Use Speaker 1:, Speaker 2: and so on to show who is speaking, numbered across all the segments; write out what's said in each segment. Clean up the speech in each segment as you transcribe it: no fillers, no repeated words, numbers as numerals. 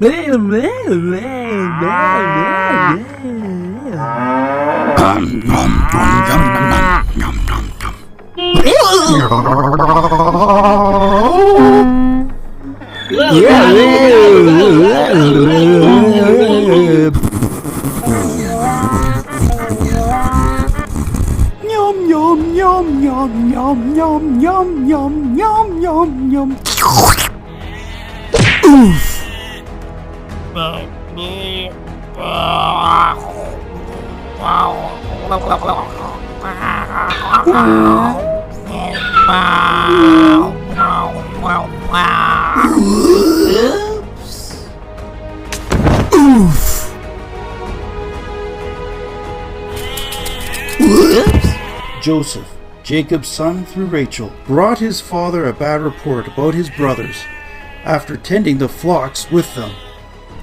Speaker 1: Yum yum yum yum yum yum yum yum yum yum yum. Oof. Oof. Joseph, Jacob's son through Rachel, brought his father a bad report about his brothers after tending the flocks with them.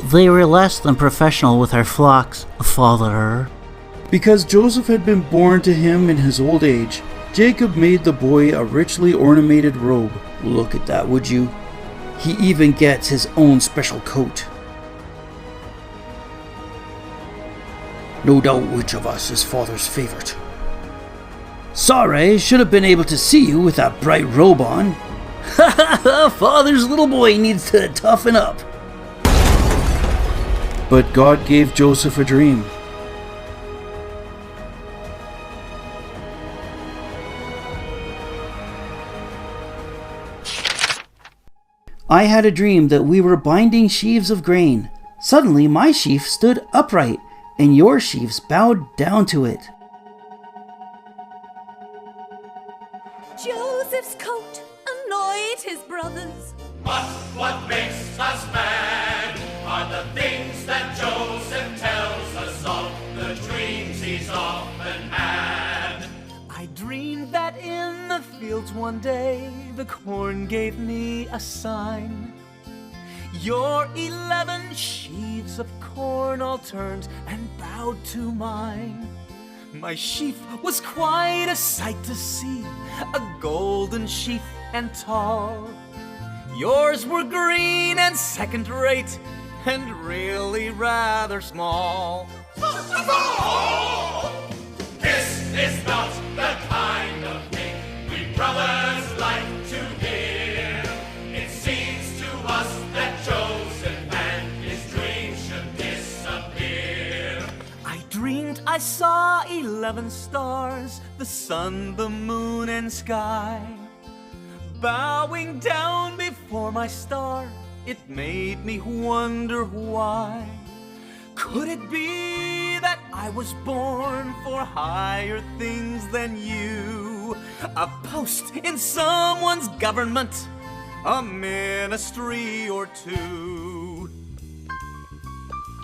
Speaker 2: They were less than professional with our flocks, father.
Speaker 1: Because Joseph had been born to him in his old age, Jacob made the boy a richly ornamented robe. Look at that, would you? He even gets his own special coat. No doubt which of us is father's favorite. Sorry, should have been able to see you with that bright robe on. Ha ha ha! Father's little boy needs to toughen up. But God gave Joseph a dream. I had a dream that we were binding sheaves of grain. Suddenly my sheaf stood upright, and your sheaves bowed down to it.
Speaker 3: Joseph's coat annoyed his brothers.
Speaker 4: But what makes us mad are the things that Joseph tells us of, the dreams he's often had.
Speaker 5: I dreamed that in the fields one day the corn gave me a sign. Your 11 sheaves of corn all turned and bowed to mine. My sheaf was quite a sight to see, a golden sheaf and tall. Yours were green and second-rate, and really rather small.
Speaker 4: This is not the kind of thing we brothers like to hear. It seems to us that Joseph and his dreams should disappear.
Speaker 5: I dreamed I saw 11 stars, the sun, the moon, and sky. Bowing down before my star, it made me wonder why. Could it be that I was born for higher things than you? A post in someone's government, a ministry or two.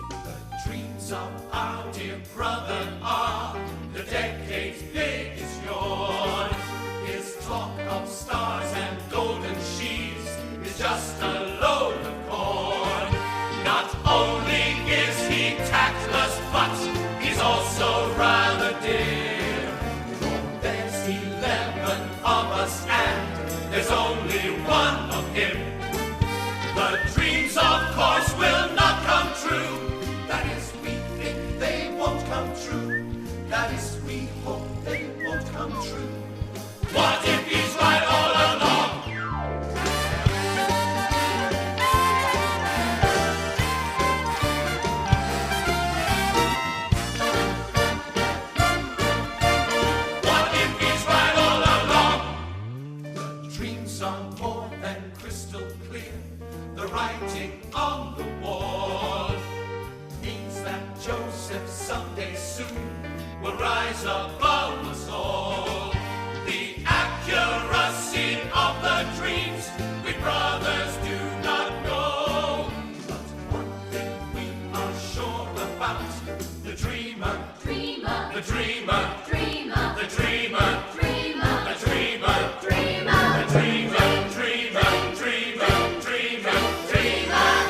Speaker 4: The dreams of our dear brother are the decade's biggest yawn. His talk of stars and golden sheaves is just a load of corn. Not only is he tactless, but he's also rather dear. For there's 11 of us and there's only one of him. The dreams, of course, will not come true. That is, we think they won't come true. That is, we hope they won't come true. What if he's right all along? What if he's right all along? The dreams are more than crystal clear. The writing on the wall means that Joseph someday soon will rise above us all. The accuracy of the dreams we brothers do not know. But one thing we are sure about, the dreamer, the dreamer, the dreamer, the dreamer, the dreamer,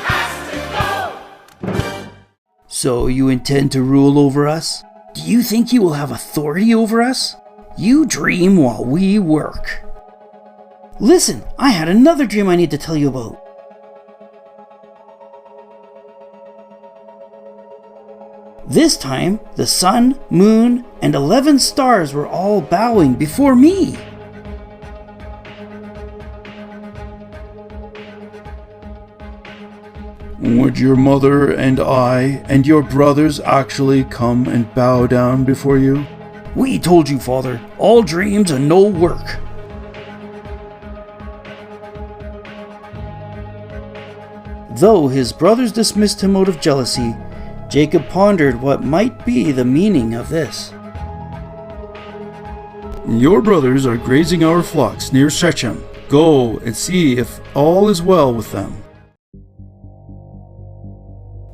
Speaker 4: has to go.
Speaker 1: So you intend to rule over us? Do you think you will have authority over us? You dream while we work. Listen, I had another dream I need to tell you about. This time, the sun, moon, and 11 stars were all bowing before me. Would your mother and I and your brothers actually come and bow down before you? We told you, Father, all dreams and no work. Though his brothers dismissed him out of jealousy, Jacob pondered what might be the meaning of this. Your brothers are grazing our flocks near Shechem. Go and see if all is well with them.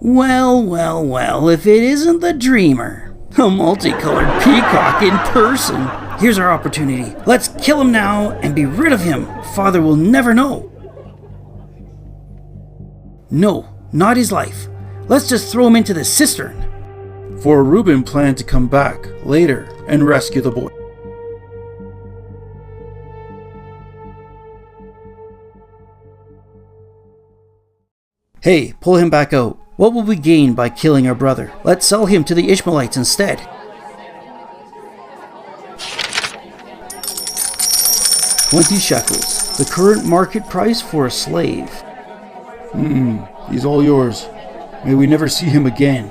Speaker 1: Well, if it isn't the dreamer. A multicolored peacock in person. Here's our opportunity. Let's kill him now and be rid of him. Father will never know. No, not his life. Let's just throw him into the cistern. For Reuben planned to come back later and rescue the boy. Hey, pull him back out. What will we gain by killing our brother? Let's sell him to the Ishmaelites instead. $20 shekels, the current market price for a slave. He's all yours. May we never see him again.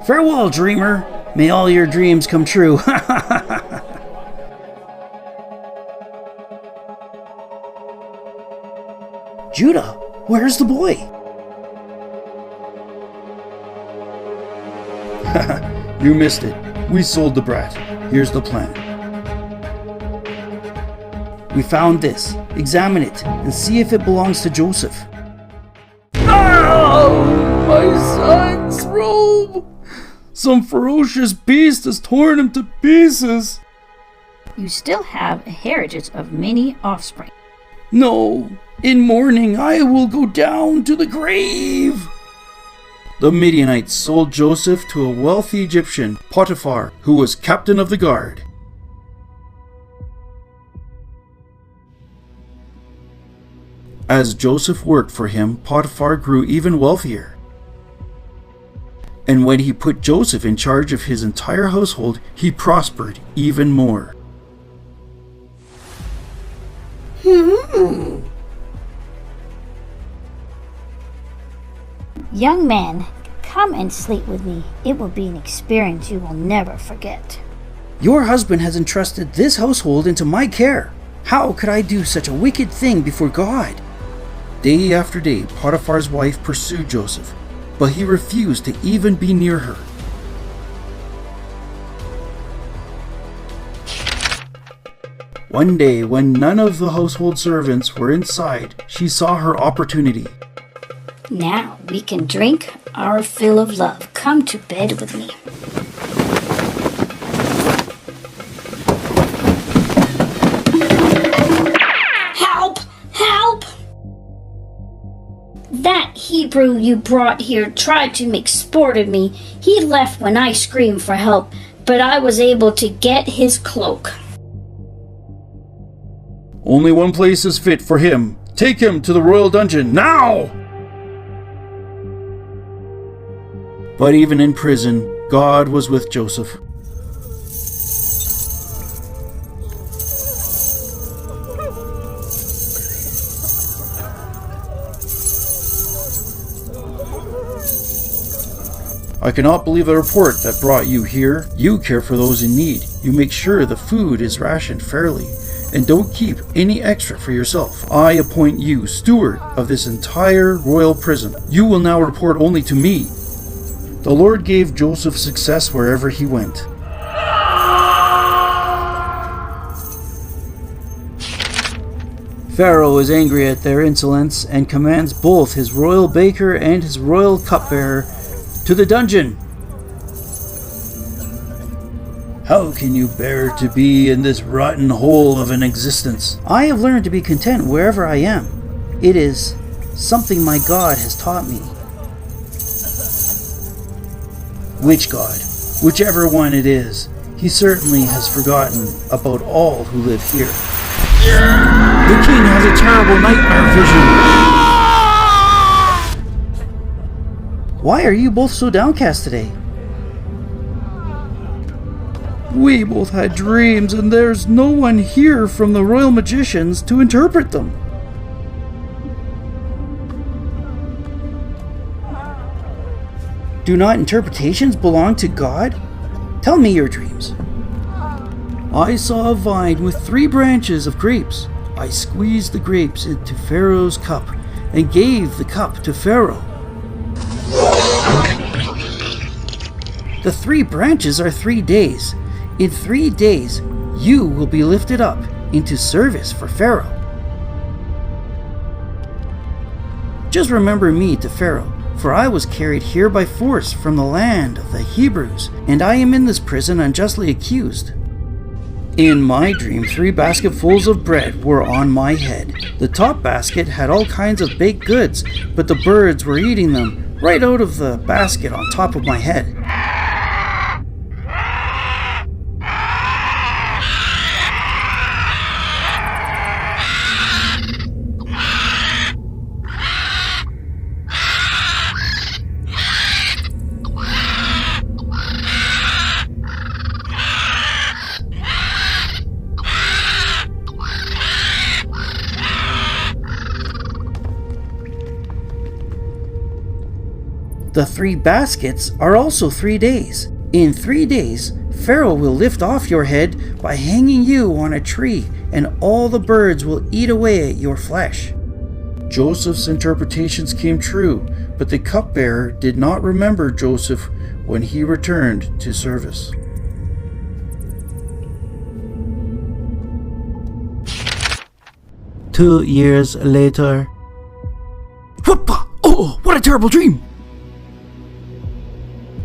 Speaker 1: Farewell, dreamer. May all your dreams come true. Judah, where's the boy? You missed it. We sold the brat. Here's the plan. We found this. Examine it and see if it belongs to Joseph. Oh, my son's robe! Some ferocious beast has torn him to pieces.
Speaker 6: You still have a heritage of many offspring.
Speaker 1: No, in mourning I will go down to the grave. The Midianites sold Joseph to a wealthy Egyptian, Potiphar, who was captain of the guard. As Joseph worked for him, Potiphar grew even wealthier. And when he put Joseph in charge of his entire household, he prospered even more.
Speaker 6: Young man, come and sleep with me. It will be an experience you will never forget.
Speaker 1: Your husband has entrusted this household into my care. How could I do such a wicked thing before God? Day after day, Potiphar's wife pursued Joseph, but he refused to even be near her. One day, when none of the household servants were inside, she saw her opportunity.
Speaker 6: Now we can drink our fill of love. Come to bed with me. Help! Help! That Hebrew you brought here tried to make sport of me. He left when I screamed for help, but I was able to get his cloak.
Speaker 1: Only one place is fit for him. Take him to the royal dungeon, now! But even in prison, God was with Joseph. I cannot believe the report that brought you here. You care for those in need. You make sure the food is rationed fairly, and don't keep any extra for yourself. I appoint you steward of this entire royal prison. You will now report only to me. The Lord gave Joseph success wherever he went. Pharaoh is angry at their insolence and commands both his royal baker and his royal cupbearer to the dungeon. How can you bear to be in this rotten hole of an existence? I have learned to be content wherever I am. It is something my God has taught me. Which God? Whichever one it is, he certainly has forgotten about all who live here. The king has a terrible nightmare vision. Why are you both so downcast today? We both had dreams, and there's no one here from the royal magicians to interpret them. Do not interpretations belong to God? Tell me your dreams. I saw a vine with 3 branches of grapes. I squeezed the grapes into Pharaoh's cup and gave the cup to Pharaoh. The 3 branches are 3 days. In 3 days, you will be lifted up into service for Pharaoh. Just remember me to Pharaoh, for I was carried here by force from the land of the Hebrews, and I am in this prison unjustly accused. In my dream, 3 basketfuls of bread were on my head. The top basket had all kinds of baked goods, but the birds were eating them right out of the basket on top of my head. The 3 baskets are also 3 days. In 3 days, Pharaoh will lift off your head by hanging you on a tree, and all the birds will eat away at your flesh. Joseph's interpretations came true, but the cupbearer did not remember Joseph when he returned to service.
Speaker 2: Two years later.
Speaker 1: Whoopah! Oh, what a terrible dream!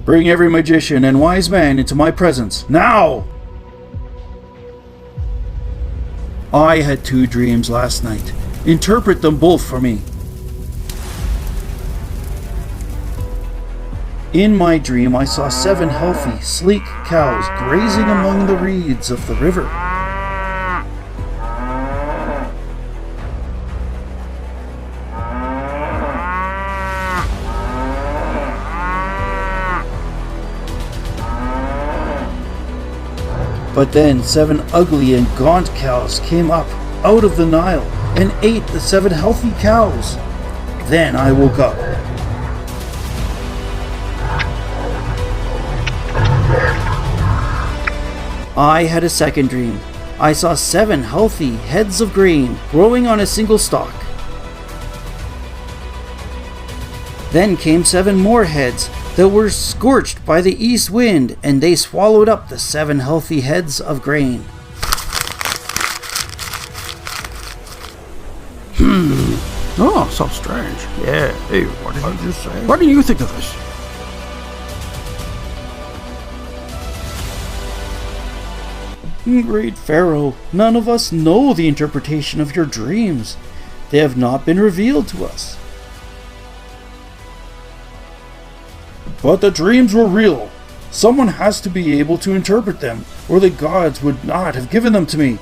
Speaker 1: Bring every magician and wise man into my presence, now! I had 2 dreams last night. Interpret them both for me. In my dream, I saw 7 healthy, sleek cows grazing among the reeds of the river. But then 7 ugly and gaunt cows came up out of the Nile and ate the 7 healthy cows. Then I woke up. I had a second dream. I saw 7 healthy heads of grain growing on a single stalk. Then came 7 more heads that were scorched by the east wind, and they swallowed up the 7 healthy heads of grain.
Speaker 7: Oh, so strange. Yeah. Hey, what did you just say? What do you think of this?
Speaker 1: Great Pharaoh, none of us know the interpretation of your dreams. They have not been revealed to us. But the dreams were real. Someone has to be able to interpret them, or the gods would not have given them to me.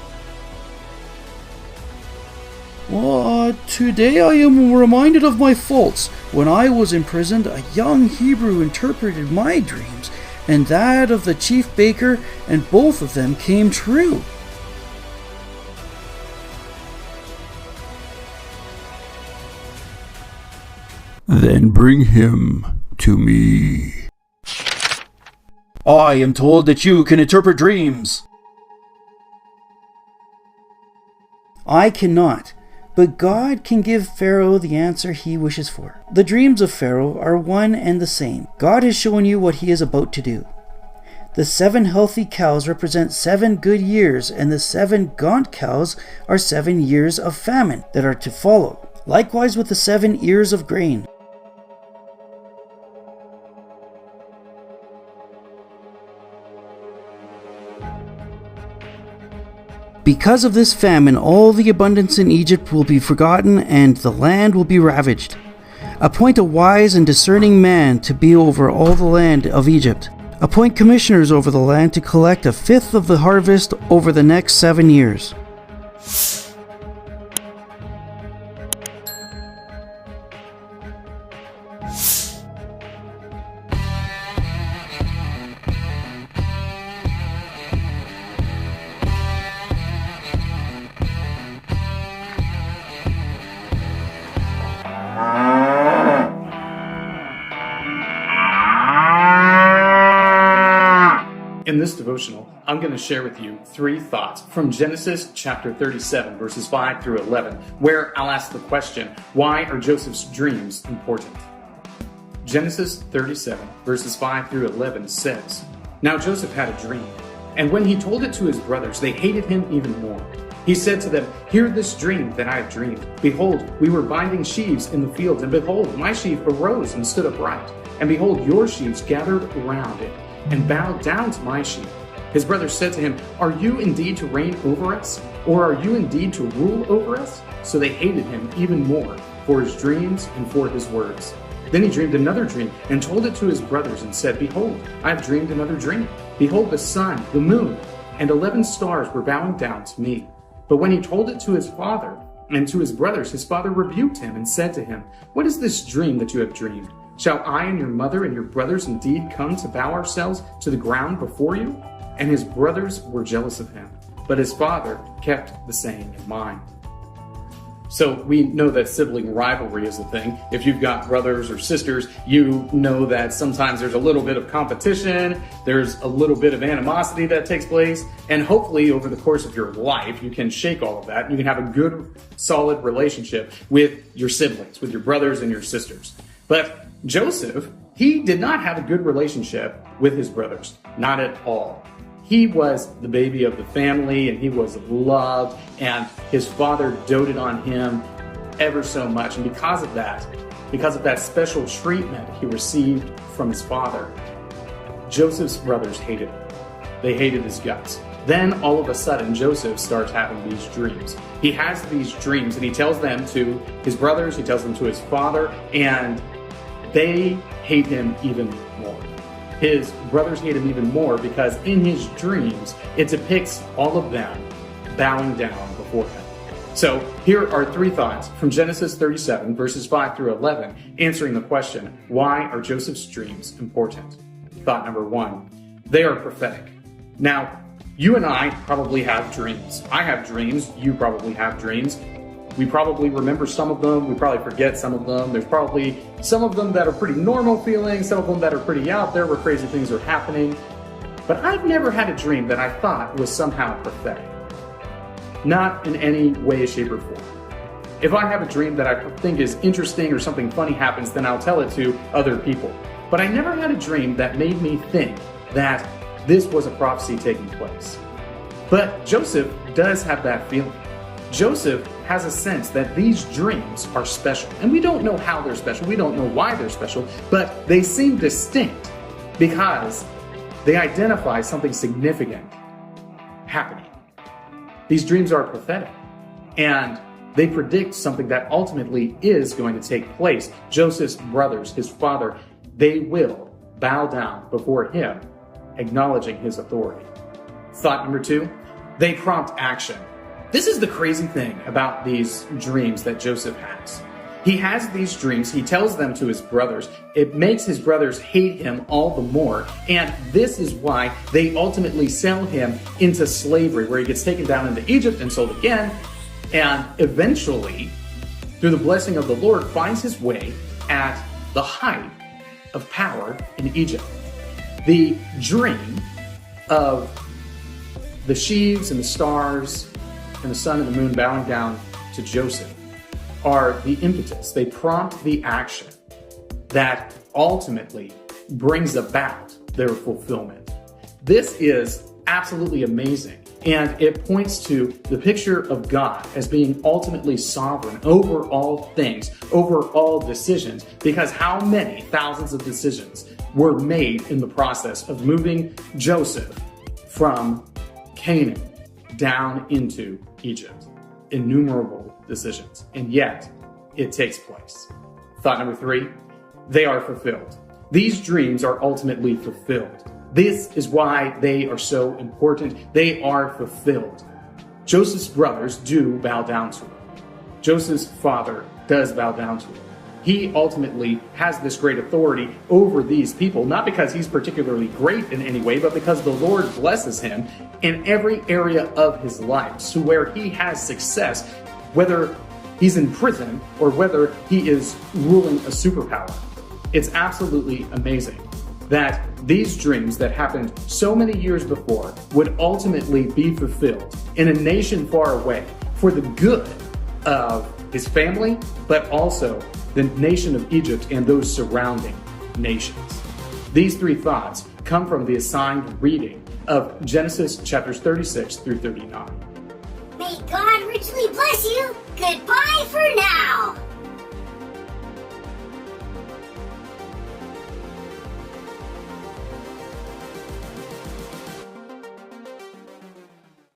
Speaker 1: Today I am reminded of my faults. When I was imprisoned, a young Hebrew interpreted my dreams, and that of the chief baker, and both of them came true.
Speaker 7: Then bring him to me.
Speaker 1: I am told that you can interpret dreams. I cannot, but God can give Pharaoh the answer he wishes for. The dreams of Pharaoh are one and the same. God has shown you what he is about to do. The 7 healthy cows represent 7 good years, and the 7 gaunt cows are 7 years of famine that are to follow. Likewise with the 7 ears of grain. Because of this famine, all the abundance in Egypt will be forgotten, and the land will be ravaged. Appoint a wise and discerning man to be over all the land of Egypt. Appoint commissioners over the land to collect 1/5 of the harvest over the next 7 years.
Speaker 8: In this devotional, I'm going to share with you 3 thoughts from Genesis chapter 37, verses 5 through 11, where I'll ask the question, why are Joseph's dreams important? Genesis 37, verses 5 through 11 says, Now Joseph had a dream, and when he told it to his brothers, they hated him even more. He said to them, Hear this dream that I have dreamed. Behold, we were binding sheaves in the field, and behold, my sheaf arose and stood upright. And behold, your sheaves gathered around it, and bowed down to my sheep. His brothers said to him, Are you indeed to reign over us? Or are you indeed to rule over us? So they hated him even more for his dreams and for his words. Then he dreamed another dream and told it to his brothers and said, Behold, I have dreamed another dream. Behold, the sun, the moon, and 11 stars were bowing down to me. But when he told it to his father and to his brothers, his father rebuked him and said to him, What is this dream that you have dreamed? Shall I and your mother and your brothers indeed come to bow ourselves to the ground before you? And his brothers were jealous of him, but his father kept the saying in mind. So we know that sibling rivalry is a thing. If you've got brothers or sisters, you know that sometimes there's a little bit of competition, there's a little bit of animosity that takes place, and hopefully over the course of your life, you can shake all of that, and you can have a good, solid relationship with your siblings, with your brothers and your sisters. But Joseph, he did not have a good relationship with his brothers, not at all. He was the baby of the family, and he was loved, and his father doted on him ever so much. And because of that special treatment he received from his father, Joseph's brothers hated him. They hated his guts. Then all of a sudden, Joseph starts having these dreams. He has these dreams, and he tells them to his brothers, he tells them to his father, and they hate him even more. His brothers hate him even more because in his dreams, it depicts all of them bowing down before him. So here are 3 thoughts from Genesis 37, verses 5 through 11, answering the question, why are Joseph's dreams important? Thought number 1, they are prophetic. Now, you and I probably have dreams. I have dreams. You probably have dreams. We probably remember some of them. We probably forget some of them. There's probably some of them that are pretty normal feeling, some of them that are pretty out there where crazy things are happening. But I've never had a dream that I thought was somehow prophetic. Not in any way, shape, or form. If I have a dream that I think is interesting or something funny happens, then I'll tell it to other people. But I never had a dream that made me think that this was a prophecy taking place. But Joseph does have that feeling. Joseph has a sense that these dreams are special. And we don't know how they're special. We don't know why they're special. But they seem distinct because they identify something significant happening. These dreams are prophetic. And they predict something that ultimately is going to take place. Joseph's brothers, his father, they will bow down before him, acknowledging his authority. Thought number 2, they prompt action. This is the crazy thing about these dreams that Joseph has. He has these dreams, he tells them to his brothers. It makes his brothers hate him all the more. And this is why they ultimately sell him into slavery, where he gets taken down into Egypt and sold again. And eventually, through the blessing of the Lord, finds his way at the height of power in Egypt. The dream of the sheaves and the stars and the sun and the moon bowing down to Joseph are the impetus. They prompt the action that ultimately brings about their fulfillment. This is absolutely amazing, and it points to the picture of God as being ultimately sovereign over all things, over all decisions, because how many thousands of decisions were made in the process of moving Joseph from Canaan down into Egypt? Innumerable decisions, and yet it takes place. Thought number 3, they are fulfilled. These dreams are ultimately fulfilled. This is why they are so important. They are fulfilled. Joseph's brothers do bow down to him. Joseph's father does bow down to him. He ultimately has this great authority over these people, not because he's particularly great in any way, but because the Lord blesses him in every area of his life, to where he has success, whether he's in prison or whether he is ruling a superpower. It's absolutely amazing. that these dreams that happened so many years before would ultimately be fulfilled in a nation far away for the good of his family, but also the nation of Egypt and those surrounding nations. These three thoughts come from the assigned reading of Genesis chapters 36 through 39.
Speaker 9: May God richly bless you. Goodbye for now.